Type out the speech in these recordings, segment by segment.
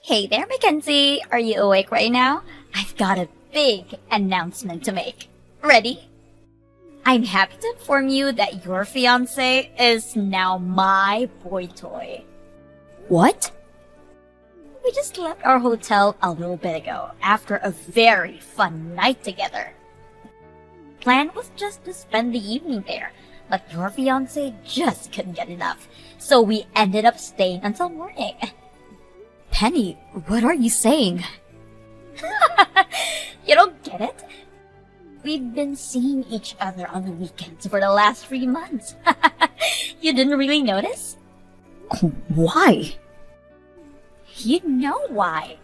Hey there, Mackenzie. Are you awake right now? I've got a big announcement to make. Ready? I'm happy to inform you that your fiancé is now my boy toy. What? We just left our hotel a little bit ago after a very fun night together. Plan was just to spend the evening there, but your fiancé just couldn't get enough, so we ended up staying until morning. Penny, what are you saying? You don't get it? We've been seeing each other on the weekends for the last 3 months. You didn't really notice? Why? You know why.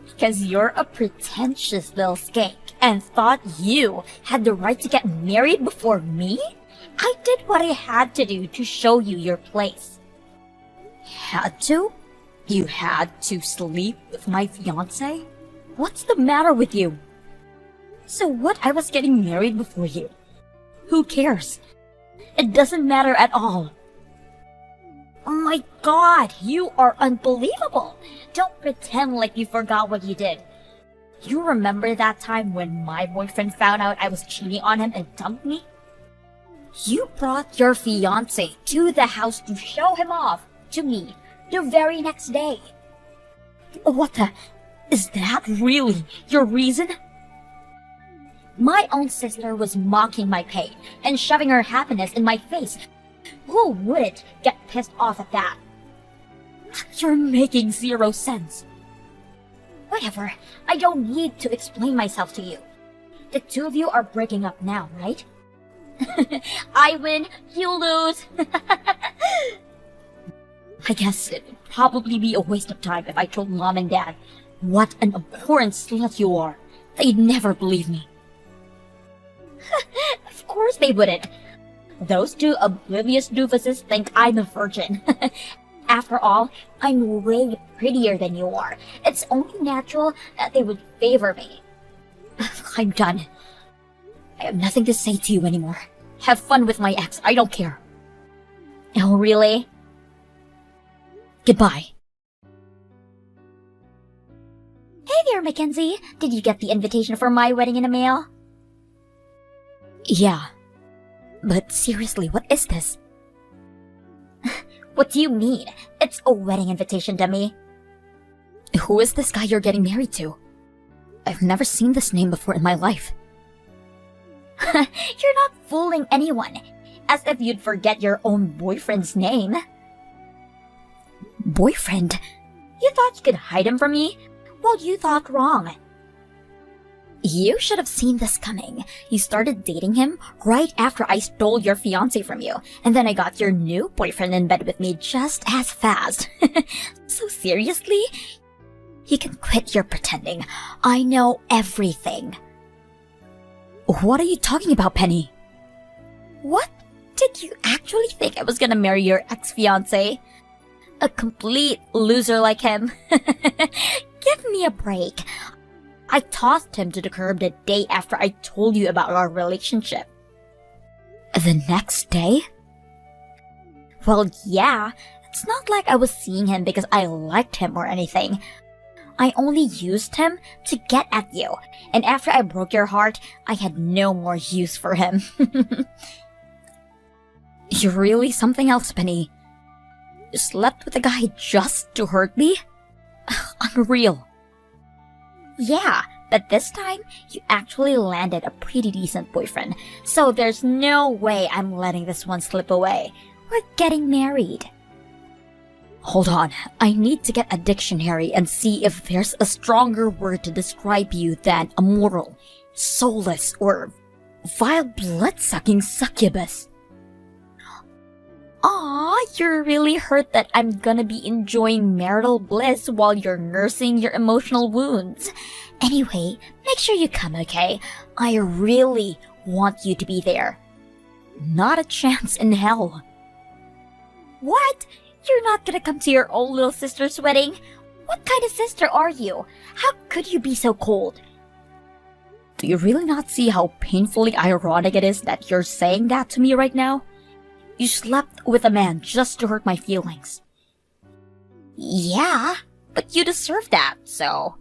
Because you're a pretentious little skank and thought you had the right to get married before me? I did what I had to do to show you your place. Had to? You had to sleep with my fiancé? What's the matter with you? So what? I was getting married before you. Who cares? It doesn't matter at all. Oh my god, you are unbelievable. Don't pretend like you forgot what you did. You remember that time when my boyfriend found out I was cheating on him and dumped me? You brought your fiancé to the house to show him off to me the very next day. What the? Is that really your reason? My own sister was mocking my pain and shoving her happiness in my face. Who wouldn't get pissed off at that? You're making zero sense. Whatever, I don't need to explain myself to you. The two of you are breaking up now, right? I win, you lose. I guess it'd probably be a waste of time if I told Mom and Dad what an abhorrent slut you are. They'd never believe me. Of course they wouldn't. Those two oblivious doofuses think I'm a virgin. After all, I'm way prettier than you are. It's only natural that they would favor me. I'm done. I have nothing to say to you anymore. Have fun with my ex. I don't care. Oh, really? Goodbye. Hey there, Mackenzie. Did you get the invitation for my wedding in the mail? Yeah. But seriously, what is this? What do you mean? It's a wedding invitation, dummy. Who is this guy you're getting married to? I've never seen this name before in my life. You're not fooling anyone. As if you'd forget your own boyfriend's name. Boyfriend? You thought you could hide him from me? Well, you thought wrong. You should have seen this coming. You started dating him right after I stole your fiancé from you, and then I got your new boyfriend in bed with me just as fast. So seriously? You can quit your pretending. I know everything. What are you talking about, Penny? What? Did you actually think I was gonna marry your ex-fiancé? A complete loser like him. Give me a break. I tossed him to the curb the day after I told you about our relationship. The next day? Well, yeah. It's not like I was seeing him because I liked him or anything. I only used him to get at you, and after I broke your heart, I had no more use for him. You're really something else, Penny. You slept with a guy just to hurt me? Unreal. Yeah, but this time, you actually landed a pretty decent boyfriend, so there's no way I'm letting this one slip away. We're getting married. Hold on, I need to get a dictionary and see if there's a stronger word to describe you than immoral, soulless, or vile blood-sucking succubus. Aw, you're really hurt that I'm gonna be enjoying marital bliss while you're nursing your emotional wounds. Anyway, make sure you come, okay? I really want you to be there. Not a chance in hell. What? You're not gonna come to your old little sister's wedding? What kind of sister are you? How could you be so cold? Do you really not see how painfully ironic it is that you're saying that to me right now? You slept with a man just to hurt my feelings. Yeah, But you deserve that, so...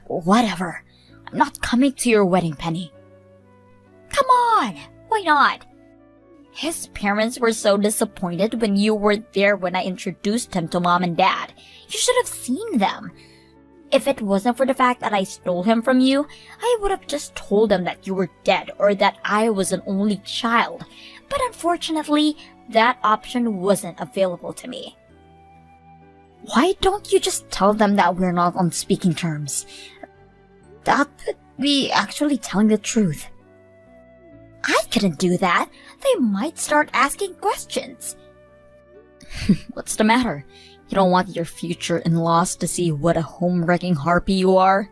Whatever. I'm not coming to your wedding, Penny. Come on! Why not? His parents were so disappointed when you were there when I introduced him to Mom and Dad. You should have seen them. If it wasn't for the fact that I stole him from you, I would have just told them that you were dead or that I was an only child. But unfortunately, that option wasn't available to me. Why don't you just tell them that we're not on speaking terms? That would be actually telling the truth. I couldn't do that. They might start asking questions. What's the matter? You don't want your future in-laws to see what a home-wrecking harpy you are?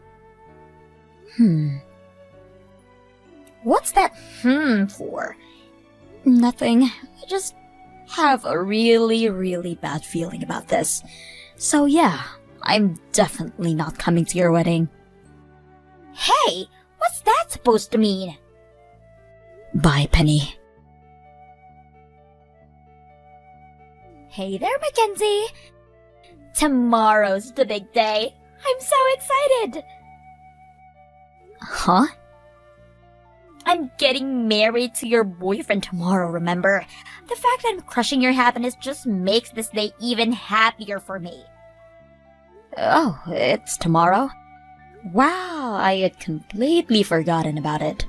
What's that for? Nothing. I just have a really bad feeling about this. So yeah, I'm definitely not coming to your wedding. Hey, what's that supposed to mean? Bye, Penny. Hey there, Mackenzie. Tomorrow's the big day. I'm so excited. Huh? I'm getting married to your boyfriend tomorrow, remember? The fact that I'm crushing your happiness just makes this day even happier for me. Oh, it's tomorrow? Wow, I had completely forgotten about it.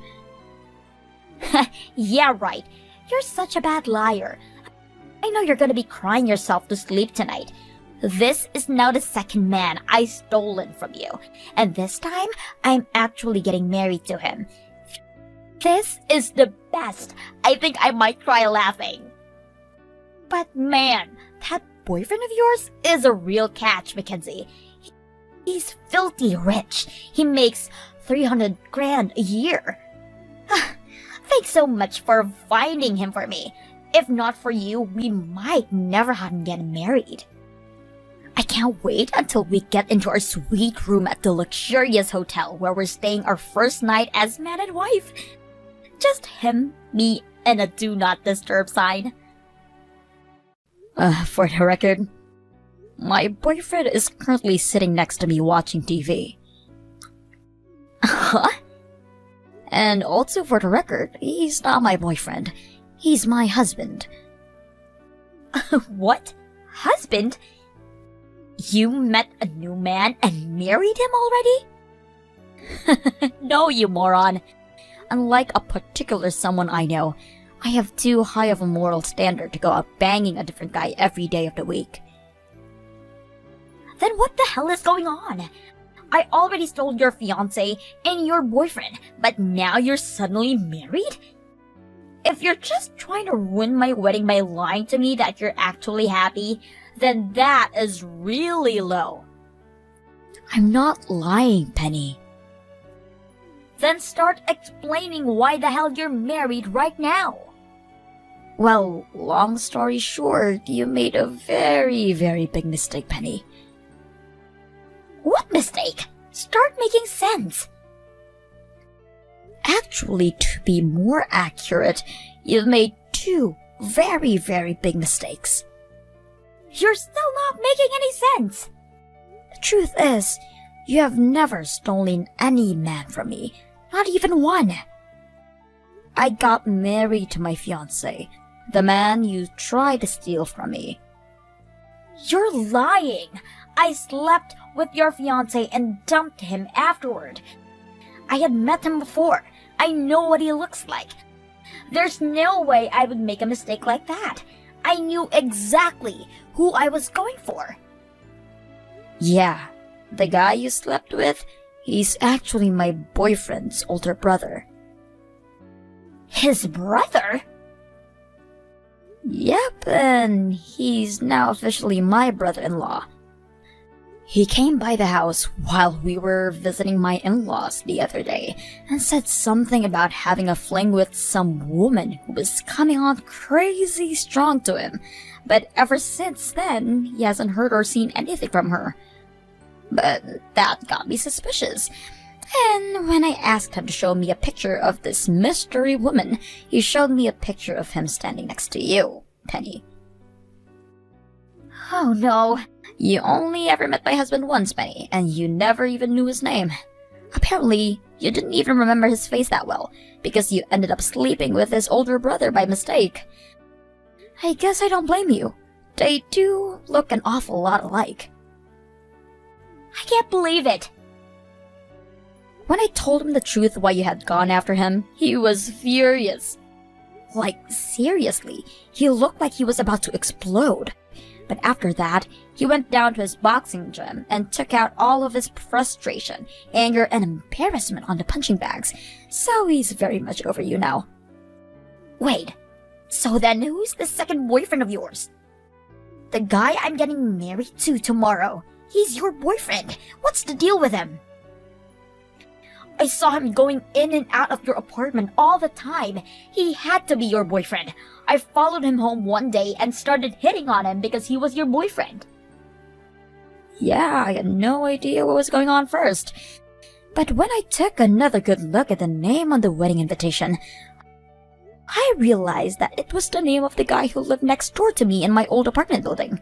Yeah, right. You're such a bad liar. I know you're gonna be crying yourself to sleep tonight. This is now the second man I stolen from you. And this time, I'm actually getting married to him. This is the best. I think I might cry laughing. But man, that boyfriend of yours is a real catch, Mackenzie. He's filthy rich. He makes 300 grand a year. Thanks so much for finding him for me. If not for you, we might never have gotten married. I can't wait until we get into our sweet room at the luxurious hotel where we're staying our first night as man and wife. Just him, me, and a do not disturb sign. For the record, my boyfriend is currently sitting next to me watching TV. Huh? And also for the record, he's not my boyfriend. He's my husband. What? Husband? You met a new man and married him already? No, you moron. Unlike a particular someone I know, I have too high of a moral standard to go out banging a different guy every day of the week. Then what the hell is going on? I already stole your fiancé and your boyfriend, but now you're suddenly married? If you're just trying to ruin my wedding by lying to me that you're actually happy, then that is really low. I'm not lying, Penny. Then start explaining why the hell you're married right now. Well, long story short, you made a very big mistake, Penny. What mistake? Start making sense. Actually, to be more accurate, you've made two very big mistakes. You're still not making any sense. The truth is, you have never stolen any man from me, not even one. I got married to my fiancé, the man you tried to steal from me. You're lying. I slept with your fiancé and dumped him afterward. I had met him before. I know what he looks like. There's no way I would make a mistake like that. I knew exactly who I was going for. Yeah, the guy you slept with, he's actually my boyfriend's older brother. His brother? Yep, and he's now officially my brother-in-law. He came by the house while we were visiting my in-laws the other day and said something about having a fling with some woman who was coming on crazy strong to him, but ever since then, he hasn't heard or seen anything from her. But that got me suspicious. And when I asked him to show me a picture of this mystery woman, he showed me a picture of him standing next to you, Penny. Oh no, You only ever met my husband once, Penny, and you never even knew his name. Apparently, you didn't even remember his face that well, because you ended up sleeping with his older brother by mistake. I guess I don't blame you. They do look an awful lot alike. I can't believe it. When I told him the truth why you had gone after him, he was furious. Like, seriously, he looked like he was about to explode. But after that, he went down to his boxing gym and took out all of his frustration, anger, and embarrassment on the punching bags. So he's very much over you now. Wait, so then who's the second boyfriend of yours? The guy I'm getting married to tomorrow. He's your boyfriend. What's the deal with him? I saw him going in and out of your apartment all the time. He had to be your boyfriend. I followed him home one day and started hitting on him because he was your boyfriend. Yeah, I had no idea what was going on first. But when I took another good look at the name on the wedding invitation, I realized that it was the name of the guy who lived next door to me in my old apartment building.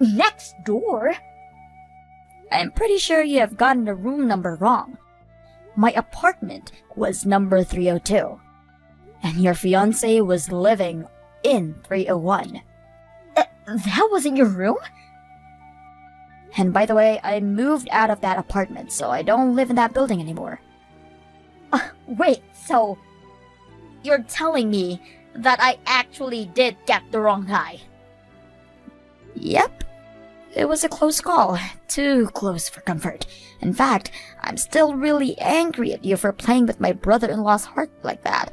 Next door? I'm pretty sure you have gotten the room number wrong. My apartment was number 302, and your fiancé was living in 301. That wasn't your room? And by the way, I moved out of that apartment, so I don't live in that building anymore. Wait, so you're telling me that I actually did get the wrong guy? Yep. It was a close call. Too close for comfort. In fact, I'm still really angry at you for playing with my brother-in-law's heart like that.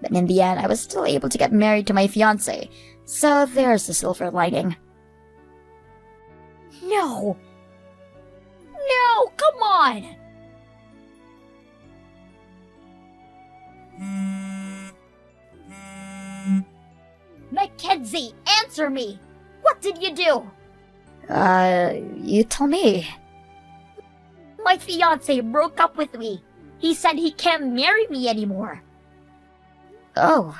But in the end, I was still able to get married to my fiancé. So there's the silver lining. No! No! Come on! Mackenzie, answer me! What did you do? You tell me. My fiancé broke up with me. He said he can't marry me anymore. Oh.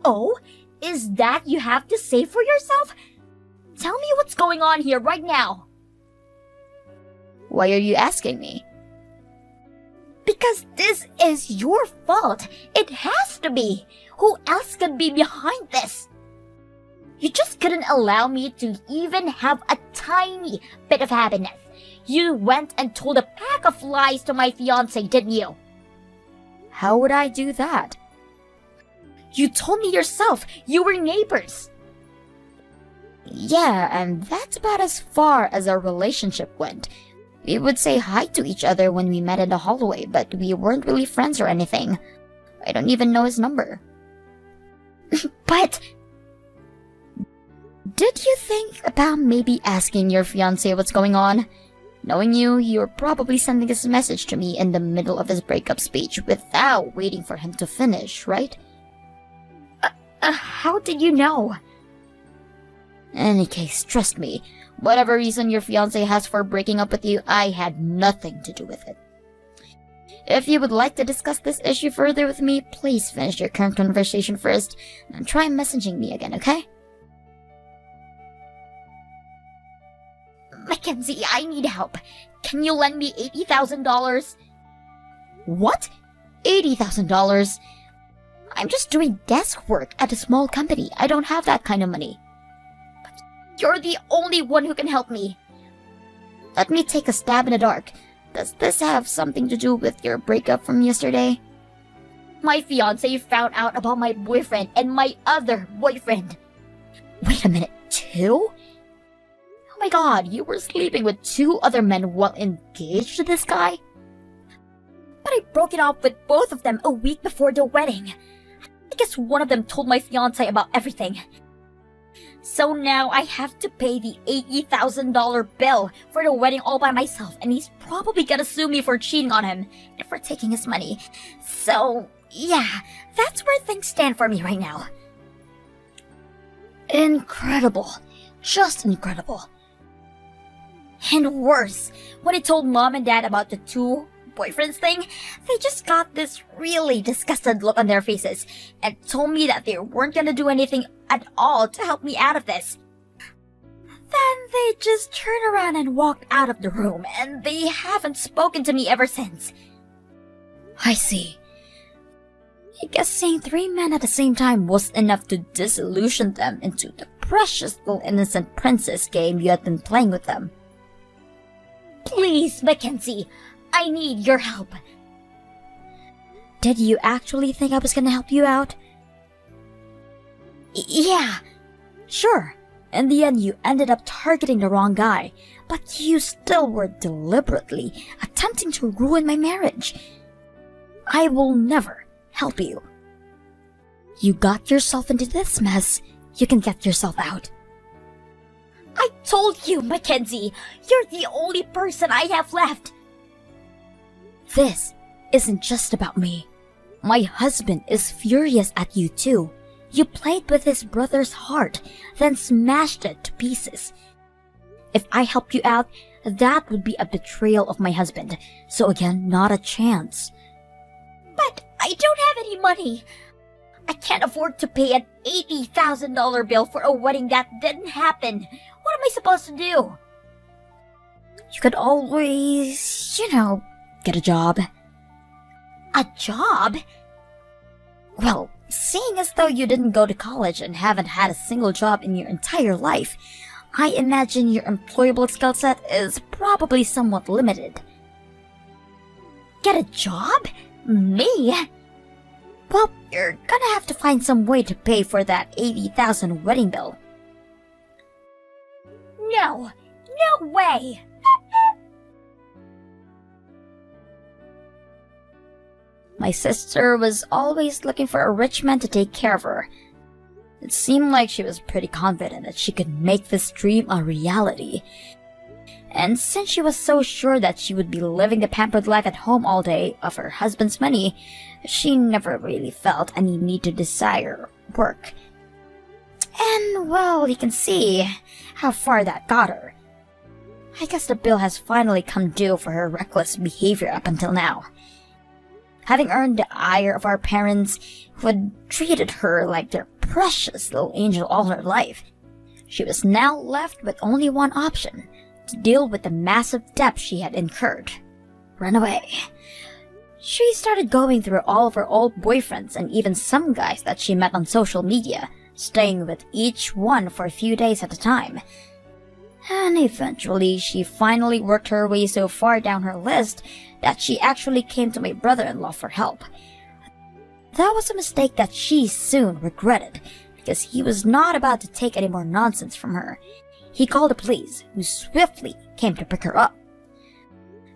Oh? Is that you have to say for yourself? Tell me what's going on here right now. Why are you asking me? Because this is your fault. It has to be. Who else could be behind this? You just couldn't allow me to even have a tiny bit of happiness. You went and told a pack of lies to my fiancé, didn't you? How would I do that? You told me yourself. You were neighbors. Yeah, and that's about as far as our relationship went. We would say hi to each other when we met in the hallway, but we weren't really friends or anything. I don't even know his number. But did you think about maybe asking your fiancé what's going on? Knowing you, you're probably sending this message to me in the middle of his breakup speech without waiting for him to finish, right? How did you know? Any case, trust me, whatever reason your fiancé has for breaking up with you, I had nothing to do with it. If you would like to discuss this issue further with me, please finish your current conversation first, and try messaging me again, okay? Mackenzie, I need help. Can you lend me $80,000? What? $80,000? I'm just doing desk work at a small company. I don't have that kind of money. You're the only one who can help me. Let me take a stab in the dark. Does this have something to do with your breakup from yesterday? My fiancé found out about my boyfriend and my other boyfriend. Wait a minute, two? Oh my god, you were sleeping with two other men while engaged to this guy? But I broke it off with both of them a week before the wedding. I guess one of them told my fiancé about everything. So now I have to pay the $80,000 bill for the wedding all by myself, and he's probably gonna sue me for cheating on him and for taking his money. So, yeah, that's where things stand for me right now. Incredible. Just incredible. And worse, when I told Mom and Dad about the two boyfriends thing, they just got this really disgusted look on their faces and told me that they weren't gonna do anything at all to help me out of this. Then they just turned around and walked out of the room, and they haven't spoken to me ever since. I see. I guess seeing 3 men at the same time was enough to disillusion them into the precious little innocent princess game you had been playing with them. Please, Mackenzie, I need your help. Did you actually think I was gonna help you out? Yeah. Sure. In the end, you ended up targeting the wrong guy, but you still were deliberately attempting to ruin my marriage. I will never help you. You got yourself into this mess. You can get yourself out. I told you, Mackenzie, you're the only person I have left. This isn't just about me. My husband is furious at you too. You played with his brother's heart, then smashed it to pieces. If I helped you out, that would be a betrayal of my husband. So again, not a chance. But I don't have any money. I can't afford to pay an $80,000 bill for a wedding that didn't happen. What am I supposed to do? You could always, get a job. A job? Well, seeing as though you didn't go to college and haven't had a single job in your entire life, I imagine your employable skill set is probably somewhat limited. Get a job? Me? Well, you're gonna have to find some way to pay for that $80,000 wedding bill. No way! My sister was always looking for a rich man to take care of her. It seemed like she was pretty confident that she could make this dream a reality. And since she was so sure that she would be living the pampered life at home all day of her husband's money, she never really felt any need to desire work. And, well, you can see how far that got her. I guess the bill has finally come due for her reckless behavior up until now. Having earned the ire of our parents, who had treated her like their precious little angel all her life, she was now left with only one option: to deal with the massive debt she had incurred. Run away. She started going through all of her old boyfriends and even some guys that she met on social media, staying with each one for a few days at a time. And eventually, she finally worked her way so far down her list that she actually came to my brother-in-law for help. That was a mistake that she soon regretted, because he was not about to take any more nonsense from her. He called the police, who swiftly came to pick her up.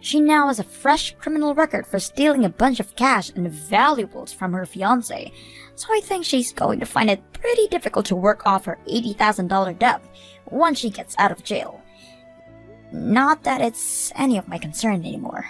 She now has a fresh criminal record for stealing a bunch of cash and valuables from her fiancé, so I think she's going to find it pretty difficult to work off her $80,000 debt once she gets out of jail. Not that it's any of my concern anymore.